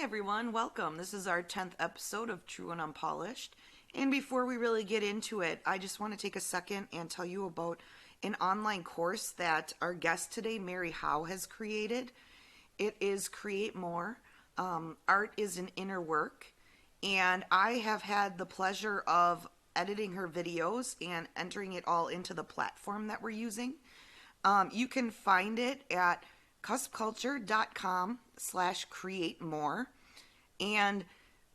everyone, welcome. This is our 10th episode of True and Unpolished. And before we really get into it, I just want to take a second and tell you about an online course that our guest today, Mary Howe, has created. It is Create More. Art is an inner work. And I have had the pleasure of editing her videos and entering it all into the platform that we're using. You can find it at cuspculture.com/create more. And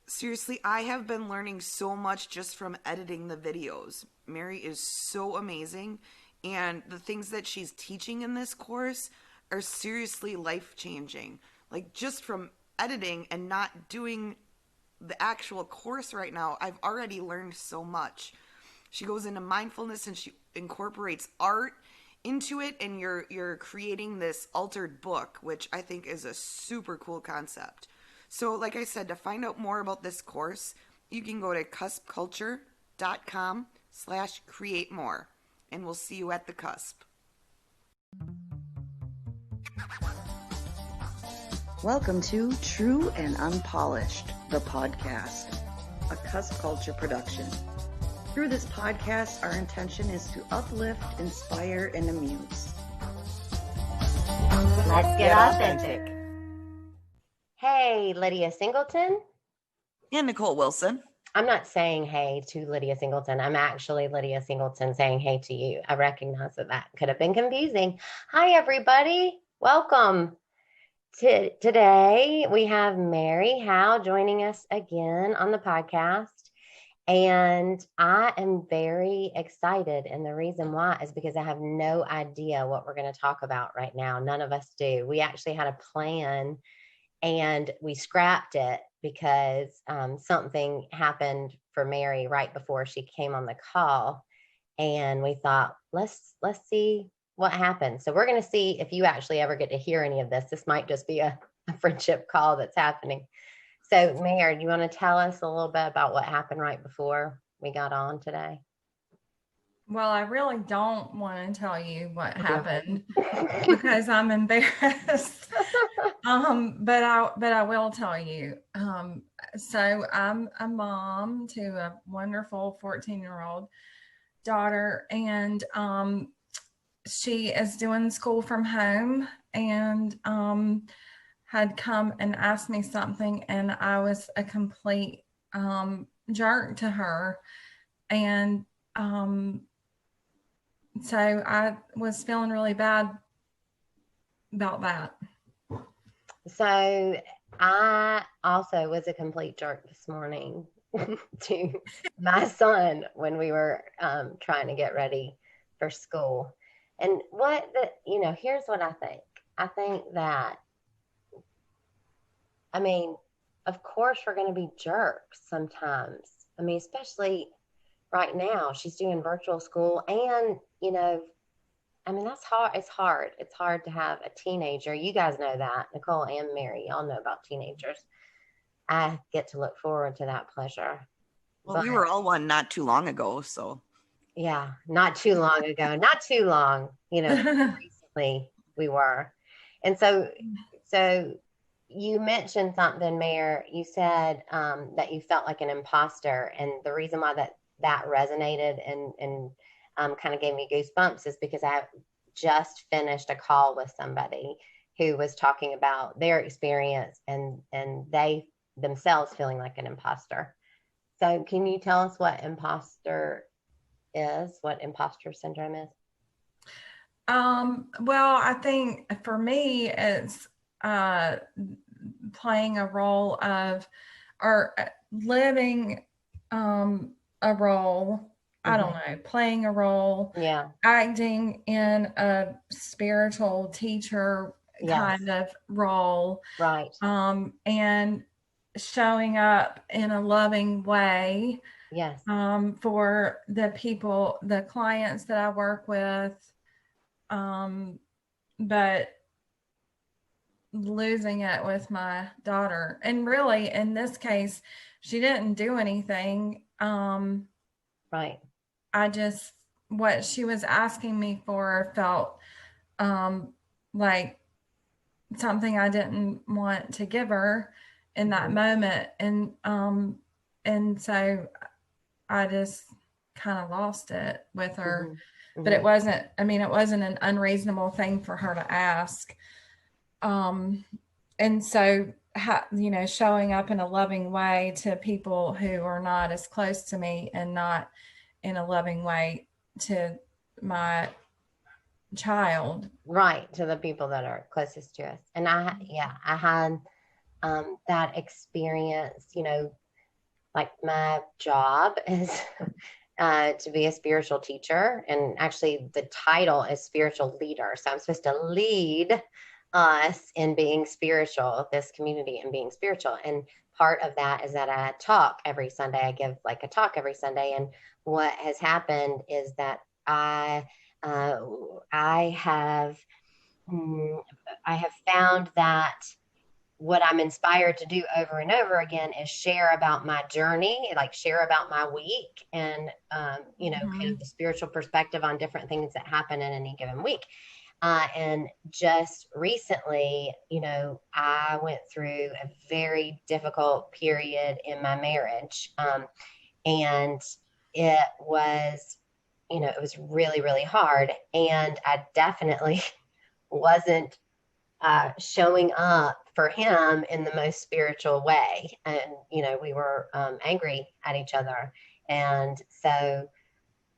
seriously, I have been learning so much just from editing the videos. Mary is so amazing, and the things that she's teaching in this course are seriously life-changing. Like, just from editing and not doing the actual course right now, I've already learned so much. She goes into mindfulness and she incorporates art into it, and you're creating this altered book, which I think is a super cool concept. So like I said, to find out more about this course, you can go to cuspculture.com/create more, and we'll see you at the cusp. Welcome to True and Unpolished, the podcast, a Cusp Culture production. Through this podcast, our intention is to uplift, inspire, and amuse. Let's get authentic. Hey, Lydia Singleton. And Nicole Wilson. I'm not saying hey to Lydia Singleton. I'm actually Lydia Singleton saying hey to you. I recognize that could have been confusing. Hi, everybody. Welcome. Today, we have Mary Howe joining us again on the podcast. And I am very excited. And the reason why is because I have no idea what we're going to talk about right now. None of us do. We actually had a plan and we scrapped it because something happened for Mary right before she came on the call. And we thought, let's see what happened. So we're going to see if you actually ever get to hear any of this. This might just be a friendship call that's happening. So, Mary, do you want to tell us a little bit about what happened right before we got on today? Well, I really don't want to tell you what happened because I'm embarrassed. But I will tell you. So I'm a mom to a wonderful 14-year-old daughter, and she is doing school from home, and had come and asked me something, and I was a complete jerk to her. And so I was feeling really bad about that. So I also was a complete jerk this morning to my son when we were trying to get ready for school. And here's what I think. I think that, of course, we're going to be jerks sometimes. Especially right now, she's doing virtual school. And, that's hard. It's hard. It's hard to have a teenager. You guys know that. Nicole and Mary, y'all know about teenagers. I get to look forward to that pleasure. Well, we were all one not too long ago, so. Yeah, not too long ago. Not too long. Recently we were. And so you mentioned something, Mayor. You said that you felt like an imposter, and the reason why that resonated and kind of gave me goosebumps is because I just finished a call with somebody who was talking about their experience and they themselves feeling like an imposter. So can you tell us what imposter syndrome is? Well, I think for me, it's playing a role of, or living a role. I don't know, playing a role, acting in a spiritual teacher kind of role, right? And showing up in a loving way, for the people, the clients that I work with, but losing it with my daughter. And really, in this case, she didn't do anything. Right. What she was asking me for felt like something I didn't want to give her. in that moment. And so I just kind of lost it with her. But it wasn't, I mean, it wasn't an unreasonable thing for her to ask. And so, showing up in a loving way to people who are not as close to me, and not in a loving way to my child. Right, to the people that are closest to us. And I had that experience, like my job is to be a spiritual teacher. And actually the title is spiritual leader. So I'm supposed to lead us in being spiritual, this community, and being spiritual. And part of that is that I talk every Sunday. I give like a talk every Sunday. And what has happened is that I have found that what I'm inspired to do over and over again is share about my journey, like share about my week, and kind of the spiritual perspective on different things that happen in any given week. And just recently, I went through a very difficult period in my marriage, and it was, it was really, really hard, and I definitely wasn't showing up for him in the most spiritual way. And, we were angry at each other. And so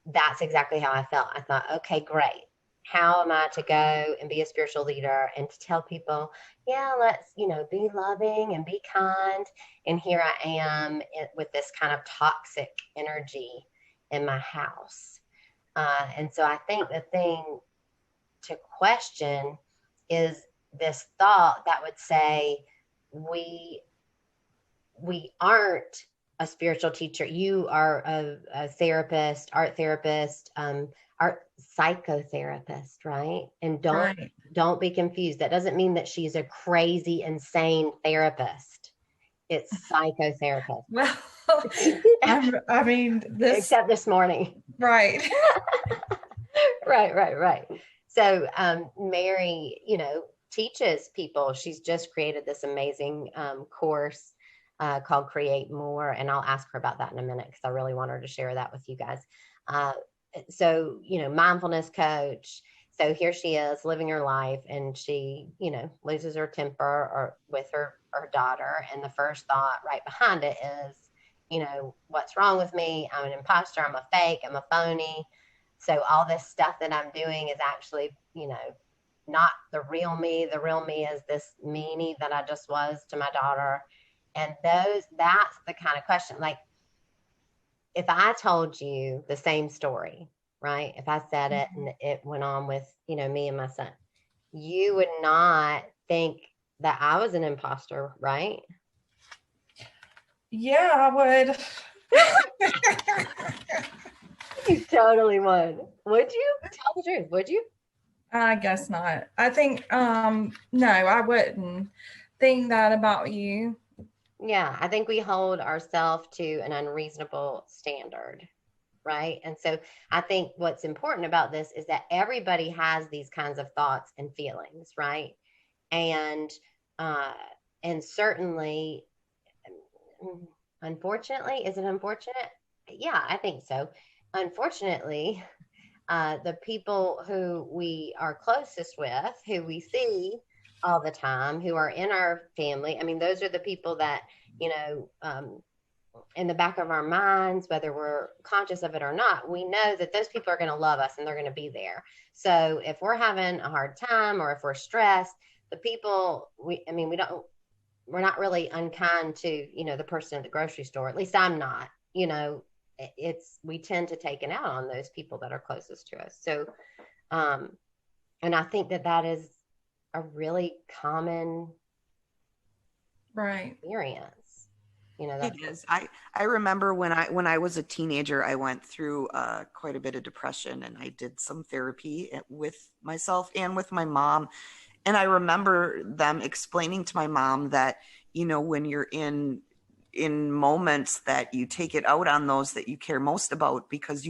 that's exactly how I felt. I thought, okay, great. How am I to go and be a spiritual leader and to tell people, yeah, let's, be loving and be kind. And here I am with this kind of toxic energy in my house. And so I think the thing to question is this thought that would say, we aren't a spiritual teacher. You are a therapist, art therapist, art psychotherapist, right? And don't be confused. That doesn't mean that she's a crazy, insane therapist. It's psychotherapist. Well, I mean, except this morning. Right. Right. So Mary, teaches people. She's just created this amazing course called Create More. And I'll ask her about that in a minute because I really want her to share that with you guys. So, mindfulness coach. So here she is living her life, and she, loses her temper or with her daughter. And the first thought right behind it is, what's wrong with me? I'm an imposter. I'm a fake. I'm a phony. So all this stuff that I'm doing is actually, not the real me. The real me is this meanie that I just was to my daughter. And that's the kind of question. Like, if I told you the same story, right? If I said it and it went on with, me and my son, you would not think that I was an imposter, right? Yeah, I would. You totally would. Would you? Tell the truth. Would you? I guess not. I think, no, I wouldn't think that about you. Yeah, I think we hold ourselves to an unreasonable standard, right? And so I think what's important about this is that everybody has these kinds of thoughts and feelings, right? And certainly, unfortunately, is it unfortunate? Yeah, I think so. Unfortunately, the people who we are closest with, who we see all the time, who are in our family, I mean, those are the people that, in the back of our minds, whether we're conscious of it or not, we know that those people are going to love us and they're going to be there. So if we're having a hard time or if we're stressed, the people we're not really unkind to, the person at the grocery store. At least I'm not, we tend to take it out on those people that are closest to us. So, and I think that is a really common experience. It is. I remember when I was a teenager, I went through quite a bit of depression, and I did some therapy with myself and with my mom. And I remember them explaining to my mom that, when you're in moments, that you take it out on those that you care most about, because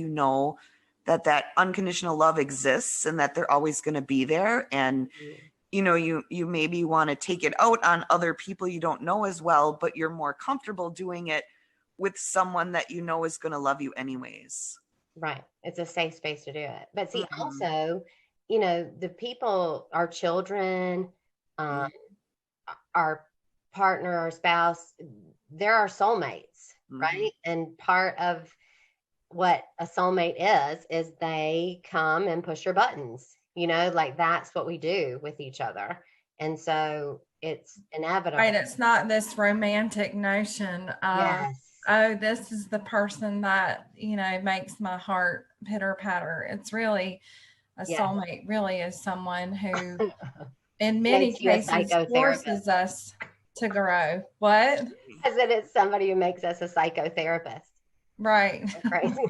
that unconditional love exists and that they're always going to be there. And you maybe want to take it out on other people you don't know as well, but you're more comfortable doing it with someone that you know is going to love you anyways. Right. It's a safe space to do it. But see, Mm-hmm. also, the people, our children, um, our partner or spouse, they're our soulmates, right? And part of what a soulmate is they come and push your buttons, like that's what we do with each other. And so it's inevitable. Right. It's not this romantic notion of, Yes. oh, this is the person that, makes my heart pitter patter. It's really a soulmate, really is someone who, in many cases, forces us to grow. What? I said it's somebody who makes us a psychotherapist. Right. Crazy.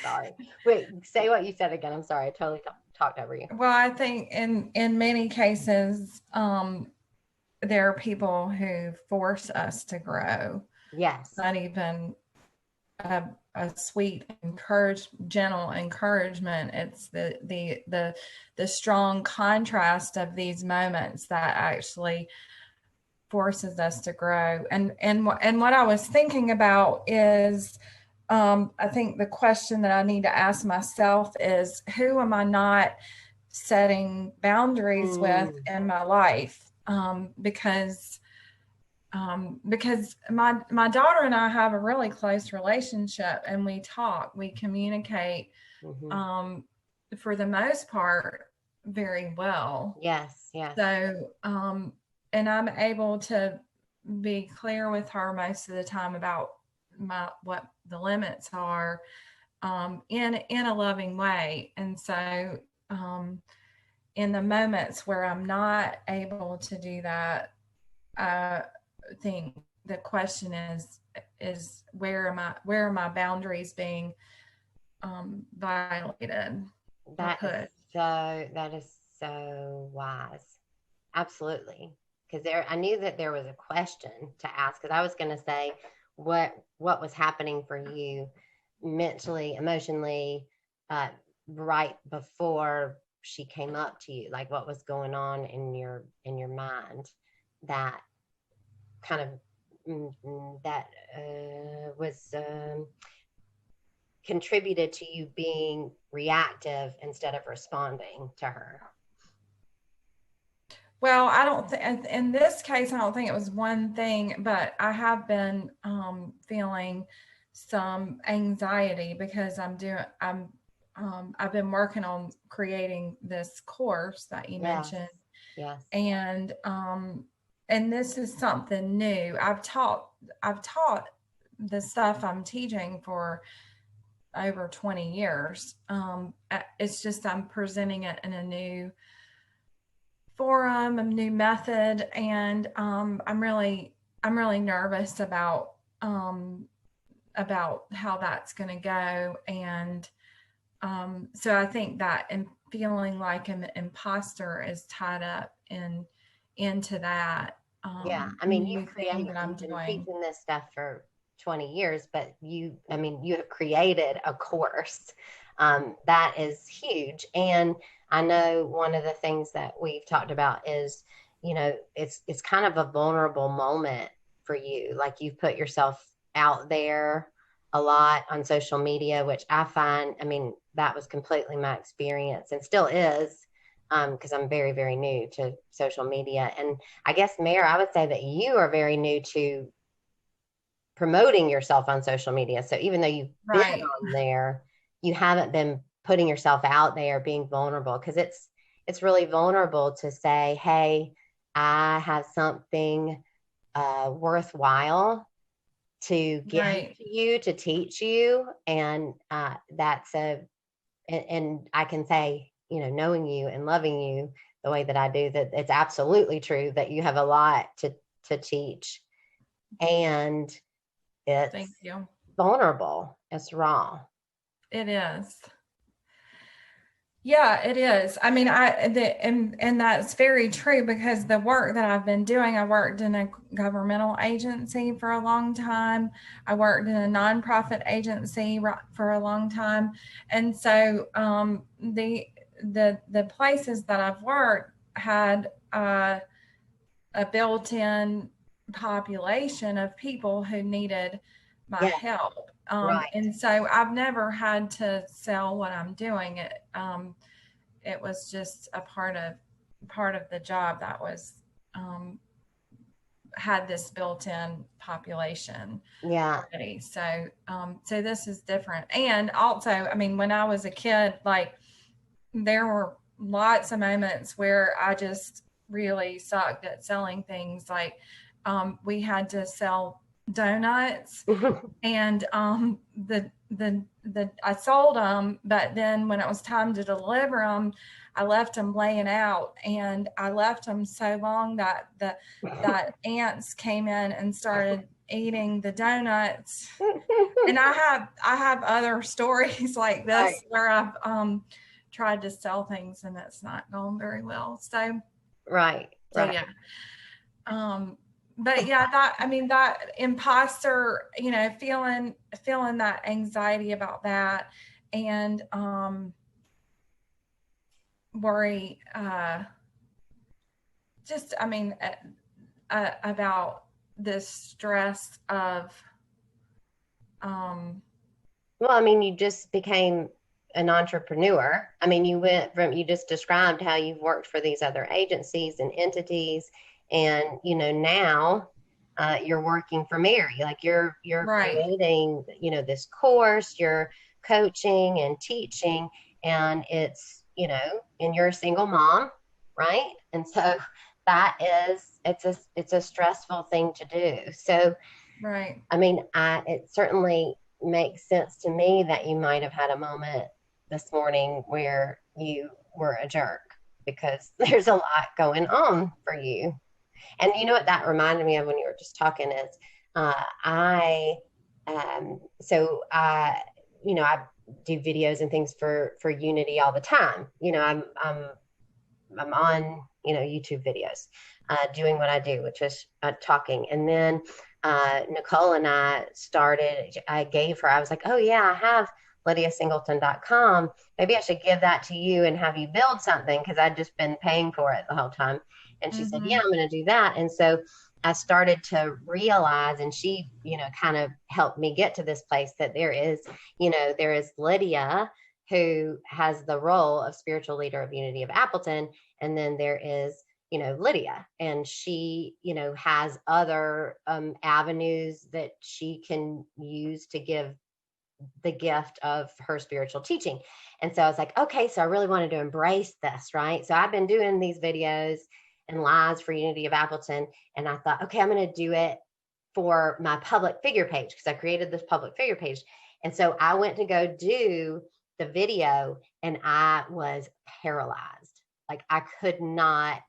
Sorry. Wait, say what you said again. I'm sorry. I totally talked over you. Well, I think in many cases, there are people who force us to grow. Yes. Not even a sweet, gentle encouragement. It's the strong contrast of these moments that actually forces us to grow. And what I was thinking about is, I think the question that I need to ask myself is, who am I not setting boundaries with in my life? Because my daughter and I have a really close relationship, and we talk, we communicate, for the most part, very well. Yes. Yes. So, and I'm able to be clear with her most of the time about what the limits are, in a loving way. And so, in the moments where I'm not able to do that, I think the question is where are my boundaries being violated? That is so wise. Absolutely. Because I knew that there was a question to ask, because I was going to say what was happening for you mentally, emotionally, right before she came up to you, like what was going on in your mind that kind of was contributed to you being reactive instead of responding to her. Well, I don't think in this case, I don't think it was one thing, but I have been feeling some anxiety because I've been working on creating this course that you mentioned. Yes. And this is something new. I've taught the stuff I'm teaching for over 20 years. It's just I'm presenting it in a new forum, a new method, and I'm really nervous about how that's going to go. And so I think that feeling like an imposter is tied up into that. Yeah, I mean, you've been teaching this stuff for 20 years, but you have created a course that is huge. And I know one of the things that we've talked about is, it's kind of a vulnerable moment for you. Like, you've put yourself out there a lot on social media, which I find, that was completely my experience and still is, because I'm very, very new to social media. And I guess, Mayor, I would say that you are very new to promoting yourself on social media. So even though you've been on there, you haven't been putting yourself out there, being vulnerable, because it's really vulnerable to say, hey, I have something worthwhile to give to you, to teach you. And and I can say, knowing you and loving you the way that I do, that it's absolutely true that you have a lot to teach. And it's vulnerable. It's raw. It is. Yeah, it is. And that's very true, because the work that I've been doing, I worked in a governmental agency for a long time. I worked in a nonprofit agency for a long time. And so the places that I've worked, had a built-in population of people who needed my help. And so I've never had to sell what I'm doing. It was just a part of the job that was had this built-in population already. So so this is different. And also, I mean, when I was a kid, like, there were lots of moments where I just really sucked at selling things. Like, we had to sell donuts and I sold them, but then when it was time to deliver them, I left them laying out, and I left them so long that that ants came in and started eating the donuts. And I have other stories like this where I've tried to sell things and it's not going very well. So yeah. But yeah, that imposter, you know, feeling that anxiety about that, and worry, just, I mean, about the stress of, well, I mean, you just became an entrepreneur. I mean, you just described how you've worked for these other agencies and entities, and, you know, now you're working for Mary. Like, you're creating, you know, this course, you're coaching and teaching, and it's, you know, and you're a single mom, right? And so that is, it's a stressful thing to do. So, I mean, it certainly makes sense to me that you might have had a moment this morning where you were a jerk, because there's a lot going on for you. And you know what that reminded me of when you were just talking is, you know, I do videos and things for Unity all the time. You know, I'm on, you know, YouTube videos, doing what I do, which is talking. And then Nicole and I was like, oh yeah, I have LydiaSingleton.com. Maybe I should give that to you and have you build something, because I'd just been paying for it the whole time. And she said, yeah, I'm going to do that. And so I started to realize, and she, you know, kind of helped me get to this place, that there is Lydia, who has the role of spiritual leader of Unity of Appleton. And then there is, you know, Lydia, and she, you know, has other avenues that she can use to give the gift of her spiritual teaching. And so I was like, okay, so I really wanted to embrace this, right? So I've been doing these videos and lives for Unity of Appleton, and I thought, okay, I'm going to do it for my public figure page, because I created this public figure page. And so I went to go do the video, and I was paralyzed. Like, I could not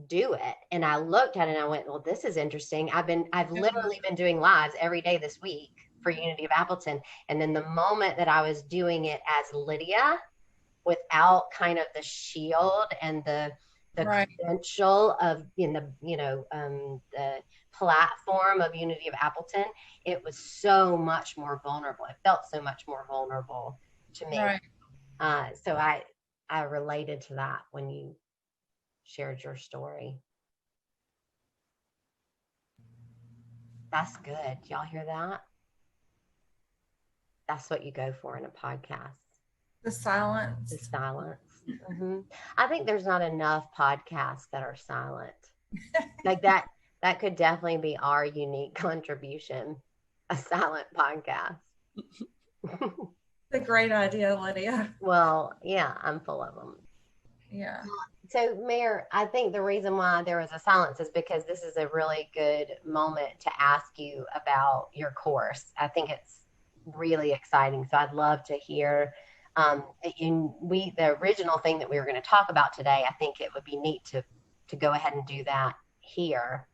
do it. And I looked at it and I went, well, this is interesting. I've literally been doing lives every day this week for Unity of Appleton. And then the moment that I was doing it as Lydia, without kind of the shield and the credential of, the platform of Unity of Appleton, it was so much more vulnerable. It felt so much more vulnerable to me. So I related to that when you shared your story. That's good. Y'all hear that? That's what you go for in a podcast. The silence. The silence. Mm-hmm. I think there's not enough podcasts that are silent. Like that could definitely be our unique contribution, a silent podcast. A great idea, Lydia. Well, yeah, I'm full of them. Yeah. So, Mayor, I think the reason why there was a silence is because this is a really good moment to ask you about your course. I think it's really exciting. So I'd love to hear. The original thing that we were going to talk about today, I think it would be neat to go ahead and do that here.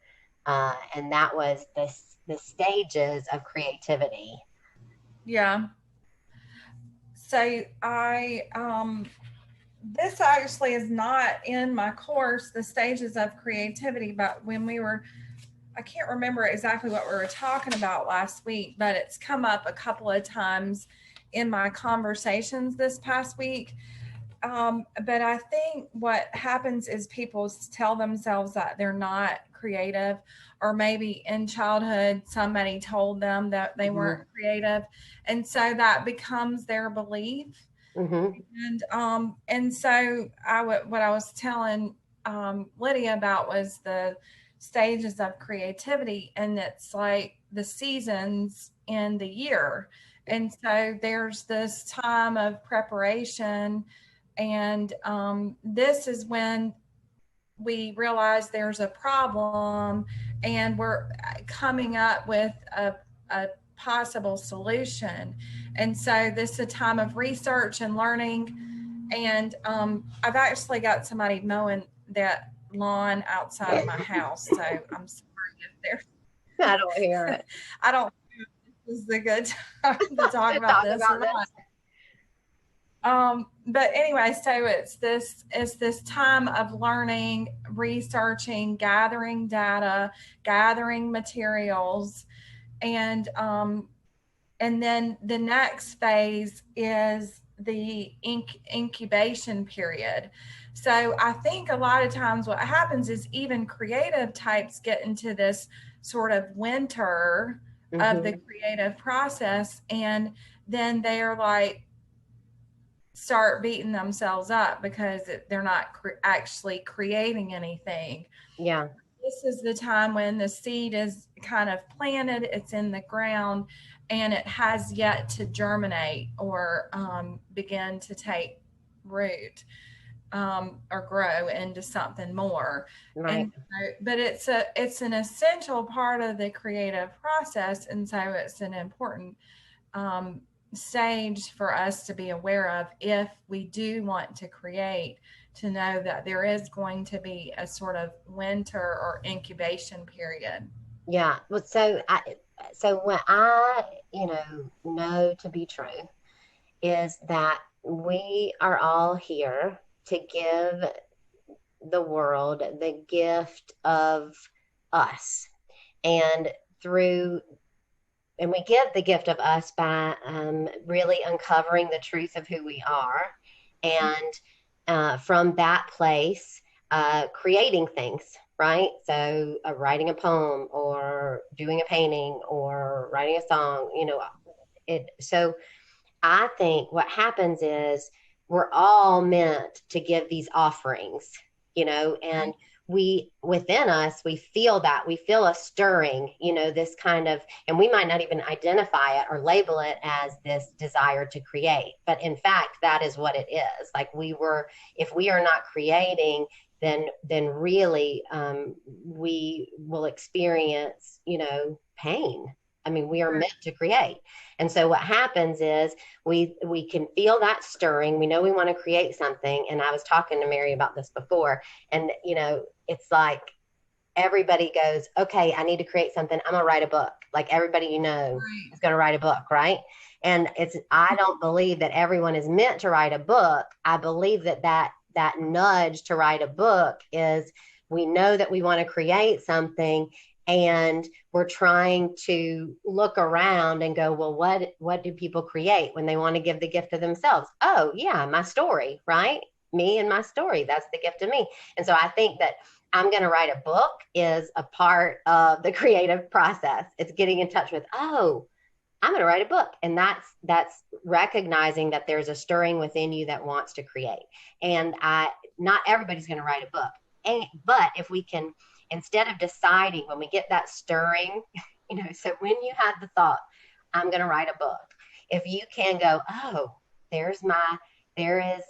And that was the stages of creativity. Yeah. So this actually is not in my course, the stages of creativity, but when I can't remember exactly what we were talking about last week, but it's come up a couple of times in my conversations this past week. but I think what happens is people tell themselves that they're not creative, or maybe in childhood somebody told them that they weren't creative, and so that becomes their belief. And so what I was telling Lydia about was the stages of creativity, and it's like the seasons in the year. And so there's this time of preparation, and this is when we realize there's a problem, and we're coming up with a possible solution. And so this is a time of research and learning. And I've actually got somebody mowing that lawn outside of my house, so I'm sorry if there's I don't hear it. I don't know if this is a good time to talk about this or not. But anyway, so it's this time of learning, researching, gathering data, gathering materials, and then the next phase is the incubation period. So I think a lot of times what happens is even creative types get into this sort of winter of the creative process, and then they're like, start beating themselves up because they're not actually creating anything. Yeah. This is the time when the seed is kind of planted, it's in the ground, and it has yet to germinate or begin to take root or grow into something more. Right. And so, but it's an essential part of the creative process, and so it's an important stage for us to be aware of if we do want to create, to know that there is going to be a sort of winter or incubation period. Yeah. Well, so what I know to be true is that we are all here to give the world the gift of us, and we give the gift of us by really uncovering the truth of who we are, and from that place, creating things, right? So writing a poem or doing a painting or writing a song, so I think what happens is we're all meant to give these offerings, and within us, we feel a stirring, this kind of, and we might not even identify it or label it as this desire to create. But in fact, that is what it is. Like if we are not creating, then really we will experience, pain. I mean, we are meant to create. And so what happens is we can feel that stirring. We know we want to create something. And I was talking to Mary about this before. And, it's like everybody goes, okay, I need to create something. I'm going to write a book. Like everybody is going to write a book, right? And I don't believe that everyone is meant to write a book. I believe that nudge to write a book is, we know that we want to create something, and we're trying to look around and go, well, what do people create when they want to give the gift of themselves? Oh yeah, my story, right? Me and my story, that's the gift of me. And so I think that I'm going to write a book is a part of the creative process. It's getting in touch with, oh, I'm going to write a book. And that's recognizing that there's a stirring within you that wants to create. And not everybody's going to write a book. But if we can, instead of deciding when we get that stirring, so when you had the thought, I'm going to write a book, if you can go, oh, there is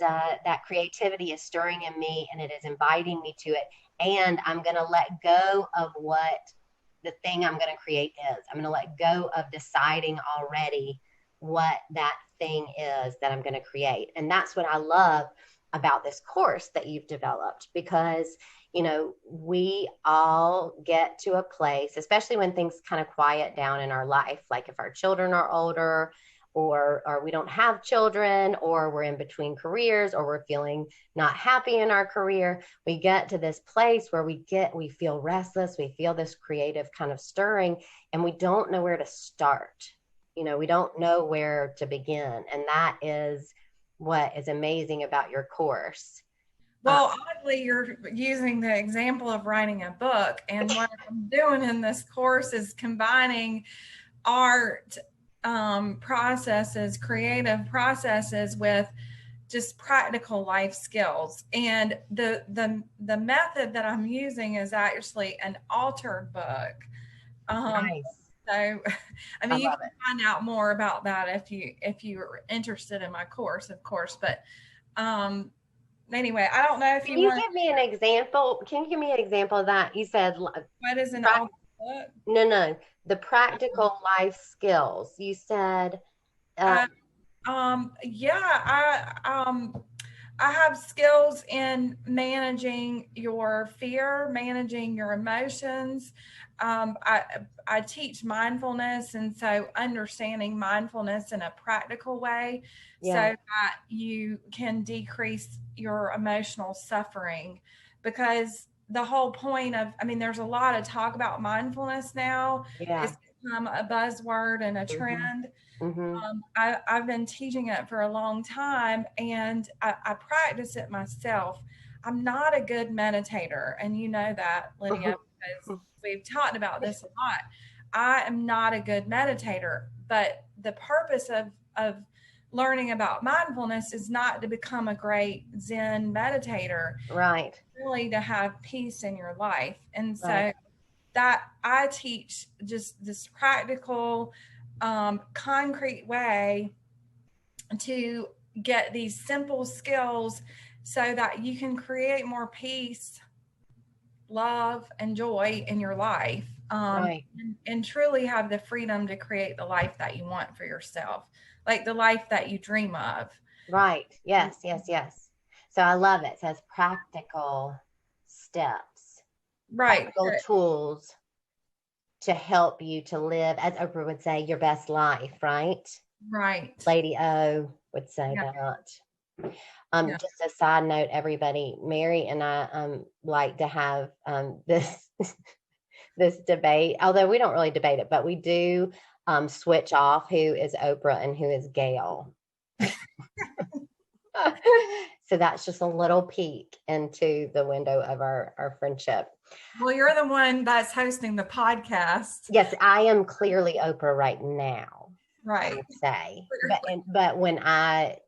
that creativity is stirring in me, and it is inviting me to it. And I'm going to let go of what the thing I'm going to create is. I'm going to let go of deciding already what that thing is that I'm going to create. And that's what I love about this course that you've developed, because we all get to a place, especially when things kind of quiet down in our life, like if our children are older, or we don't have children, or we're in between careers, or we're feeling not happy in our career. We get to this place where we feel restless. We feel this creative kind of stirring, and we don't know where to start. We don't know where to begin. And that is what is amazing about your course. Well, oddly, you're using the example of writing a book. And what I'm doing in this course is combining art processes, creative processes with just practical life skills. And the method that I'm using is actually an altered book. Nice. So, I mean, I you love can find out more about that if you're interested in my course, of course. But anyway, I don't know if Can you you want. give me an example? Can you give me an example of that? You said, What is an altered book? no, the practical life skills. You said, Uh, yeah, I have skills in managing your fear, managing your emotions. I teach mindfulness, and so understanding mindfulness in a practical way, so yeah, that you can decrease your emotional suffering. Because the whole point of, I mean, there's a lot of talk about mindfulness now. yeah. It's become a buzzword and a Mm-hmm. trend. Mm-hmm. I've been teaching it for a long time, and I practice it myself. I'm not a good meditator, and you know that, Lydia, because we've talked about this a lot. I am not a good meditator, but the purpose of learning about mindfulness is not to become a great Zen meditator, Right, really to have peace in your life. And right, so that I teach just this practical, concrete way to get these simple skills so that you can create more peace, love, and joy in your life, right. and truly have the freedom to create the life that you want for yourself, like the life that you dream of. Right. Yes, yes, yes. So I love it. It says practical steps, Right. practical tools to help you to live, as Oprah would say, your best life, right? Right. Lady O would say Yeah. that. Yeah. Just a side note, everybody, Mary and I like to have this this debate, although we don't really debate it, but we do switch off who is Oprah and who is Gail. So that's just a little peek into the window of our friendship. Well, you're the one that's hosting the podcast. Yes, I am clearly Oprah right now, I Right. would say. But when I,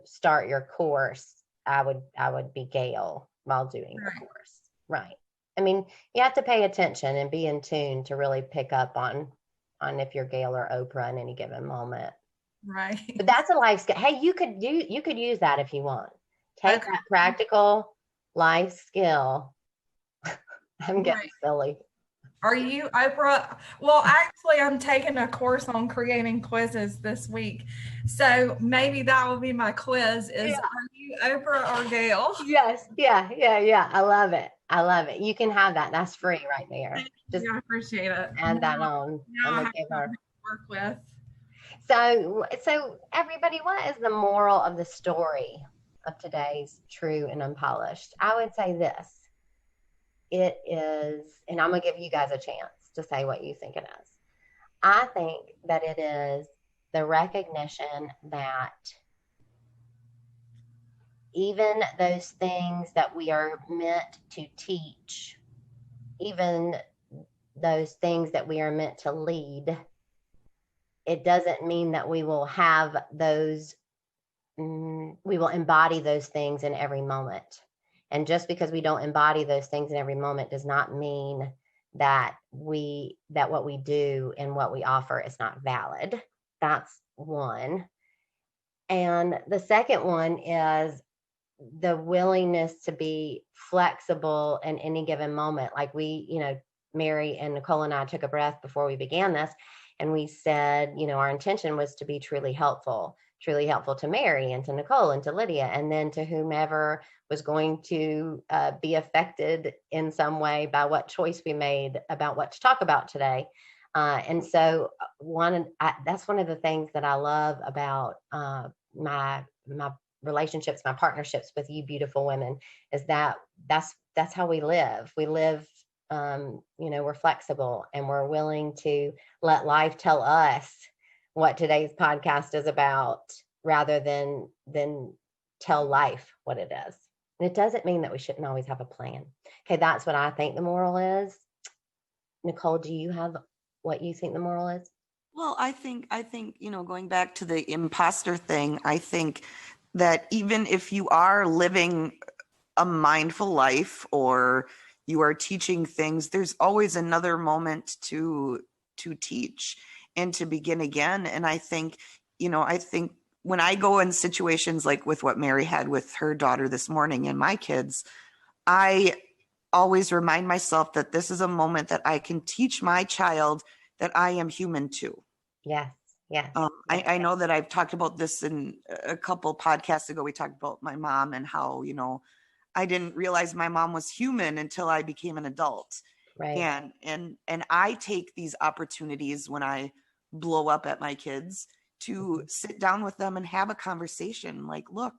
start your course, I would be Gail while doing your Right. course. Right. I mean, you have to pay attention and be in tune to really pick up on if you're Gail or Oprah in any given moment. Right. But that's a life skill. Hey, you could use that if you want. Take Okay. that practical life skill. I'm getting Right. silly. Are you Oprah? Well, actually, I'm taking a course on creating quizzes this week. So maybe that will be my quiz is, Yeah. are you Oprah or Gail? Yes. Yeah. I love it. I love it. You can have that. That's free right there. Thank Just you. I appreciate it. add that on. Now I'm I gonna have give something her. to work with. So everybody, what is the moral of the story of today's True and Unpolished? I would say this. It is, and I'm gonna give you guys a chance to say what you think it is. I think that it is the recognition that even those things that we are meant to teach, even those things that we are meant to lead, it doesn't mean that we will have those, we will embody those things in every moment. And just because we don't embody those things in every moment does not mean that what we do and what we offer is not valid. That's one. And the second one is the willingness to be flexible in any given moment. Like Mary and Nicole and I took a breath before we began this, and we said, our intention was to be truly helpful to Mary and to Nicole and to Lydia, and then to whomever was going to be affected in some way by what choice we made about what to talk about today. And so that's one of the things that I love about my relationships, my partnerships with you beautiful women, is that's how we live. We live, we're flexible and we're willing to let life tell us what today's podcast is about. rather than tell life what it is. And it doesn't mean that we shouldn't always have a plan. Okay, that's what I think the moral is. Nicole, do you have what you think the moral is? Well, I think, going back to the imposter thing, I think that even if you are living a mindful life or you are teaching things, there's always another moment to teach and to begin again. And I think when I go in situations like with what Mary had with her daughter this morning and my kids, I always remind myself that this is a moment that I can teach my child that I am human too. Yes. Yes. I know that I've talked about this in a couple podcasts ago. We talked about my mom and how, I didn't realize my mom was human until I became an adult. Right. And I take these opportunities when I blow up at my kids to sit down with them and have a conversation. Like, look,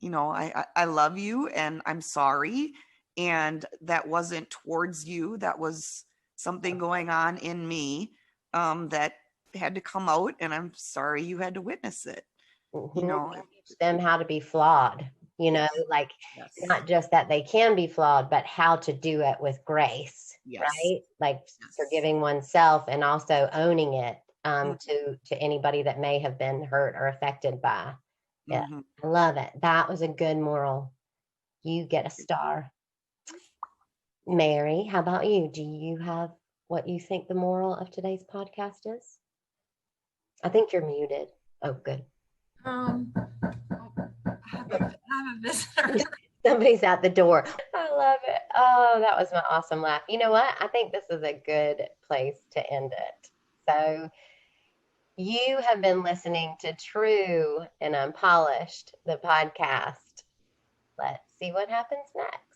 I love you and I'm sorry. And that wasn't towards you. That was something going on in me that had to come out, and I'm sorry you had to witness it. Teach them how to be flawed, like not just that they can be flawed, but how to do it with grace, right? Like forgiving oneself and also owning it to anybody that may have been hurt or affected by it. I love it. That was a good moral. You get a star. Mary, how about you? Do you have what you think the moral of today's podcast is? I think you're muted. Oh, good. I have a visitor. Somebody's at the door. I love it. Oh, that was my awesome laugh. You know what? I think this is a good place to end it. So you have been listening to True and Unpolished, the podcast. Let's see what happens next.